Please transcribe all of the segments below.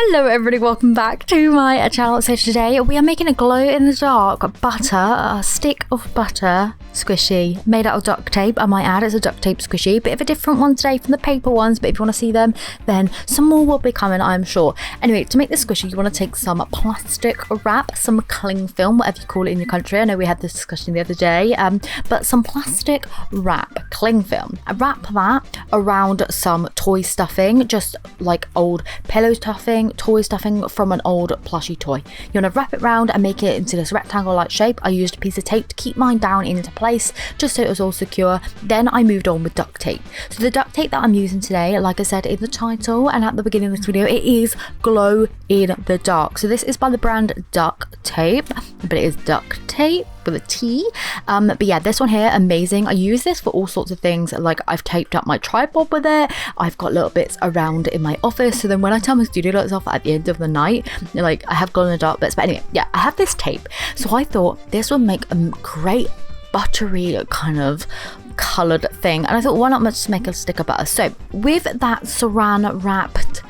Hello everybody, welcome back to my channel. So today we are making a glow-in-the-dark butter, a stick of butter squishy made out of duct tape. I might add, it's a duct tape squishy, bit of a different one today from the paper ones, but if you want to see them then some more will be coming, I'm sure. Anyway, to make this squishy you want to take some plastic wrap, some cling film, whatever you call it in your country. I know we had this discussion the other day, but some plastic wrap, cling film. Wrap that around some toy stuffing, just like old pillow stuffing, toy stuffing from an old plushy toy. You want to wrap it round and make it into this rectangle like shape. I used a piece of tape to keep mine down into place just so it was all secure. Then I moved on with duct tape. So the duct tape that I'm using today, like I said in the title and at the beginning of this video, it is glow in the dark. So this is by the brand Duct Tape, but it is duct tape with a T. But yeah, this one here, amazing. I use this for all sorts of things. Like I've taped up my tripod with it. I've got little bits around in my office, so then when I turn my studio lights off at the end of the night, like I have glow in the dark bits. But anyway, yeah, I have this tape, so I thought this would make a great buttery kind of coloured thing, and I thought why not just make a stick of butter. So with that saran wrapped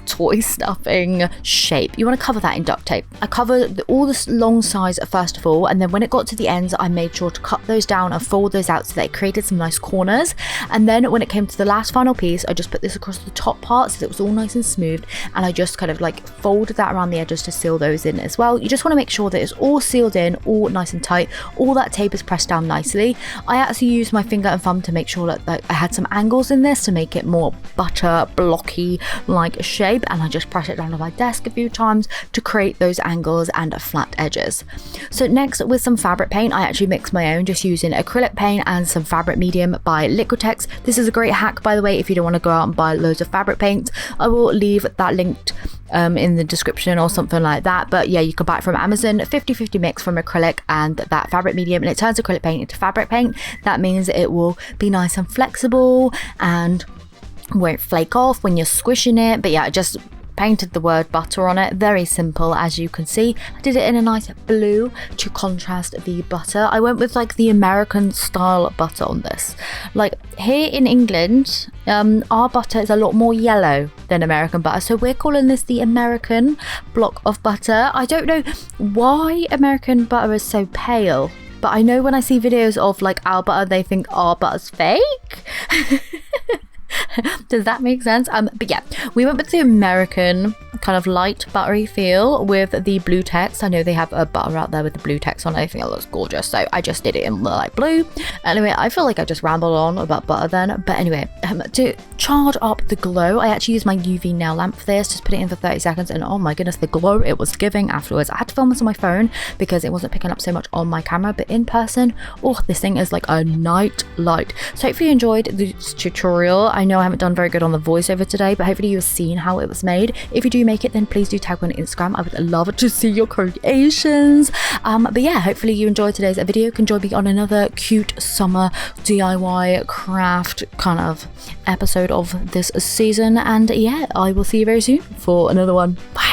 toy stuffing shape, you want to cover that in duct tape. I covered all the long sides first of all, and then when it got to the ends I made sure to cut those down and fold those out so that it created some nice corners. And then when it came to the last final piece, I just put this across the top part so that it was all nice and smooth, and I just kind of like folded that around the edges to seal those in as well. You just want to make sure that it's all sealed in, all nice and tight, all that tape is pressed down nicely. I actually used my finger and thumb to make sure that I had some angles in this to make it more butter blocky like shape, and I just press it down on my desk a few times to create those angles and flat edges. So next, with some fabric paint, I actually mixed my own just using acrylic paint and some fabric medium by Liquitex. This is a great hack, by the way, if you don't want to go out and buy loads of fabric paint. I will leave that linked in the description or something like that, but yeah, you can buy it from Amazon. 50-50 mix from acrylic and that fabric medium, and it turns acrylic paint into fabric paint. That means it will be nice and flexible and won't flake off when you're squishing it. But yeah, I just painted the word butter on it. Very simple, as you can see. I did it in a nice blue to contrast the butter. I went with like the American style butter on this. Like here in England, our butter is a lot more yellow than American butter, so we're calling this the American block of butter. I don't know why American butter is so pale, but I know when I see videos of like our butter, they think our butter's fake. Does that make sense? But yeah, we went with the American kind of light buttery feel with the blue text. I know they have a butter out there with the blue text on it. I think it looks gorgeous, so I just did it in the light blue. Anyway, I feel like I just rambled on about butter then, but anyway, to charge up the glow, I actually used my UV nail lamp for this. Just put it in for 30 seconds, and oh my goodness, the glow it was giving afterwards. I had to film this on my phone because it wasn't picking up so much on my camera, but in person, oh, this thing is like a night light. So hopefully you enjoyed this tutorial. I know I haven't done very good on the voiceover today, but hopefully you've seen how it was made. If you do make it, then please do tag me on Instagram. I would love to see your creations. But yeah, hopefully you enjoyed today's video. You can join me on another cute summer DIY craft kind of episode of this season, and yeah, I will see you very soon for another one. Bye.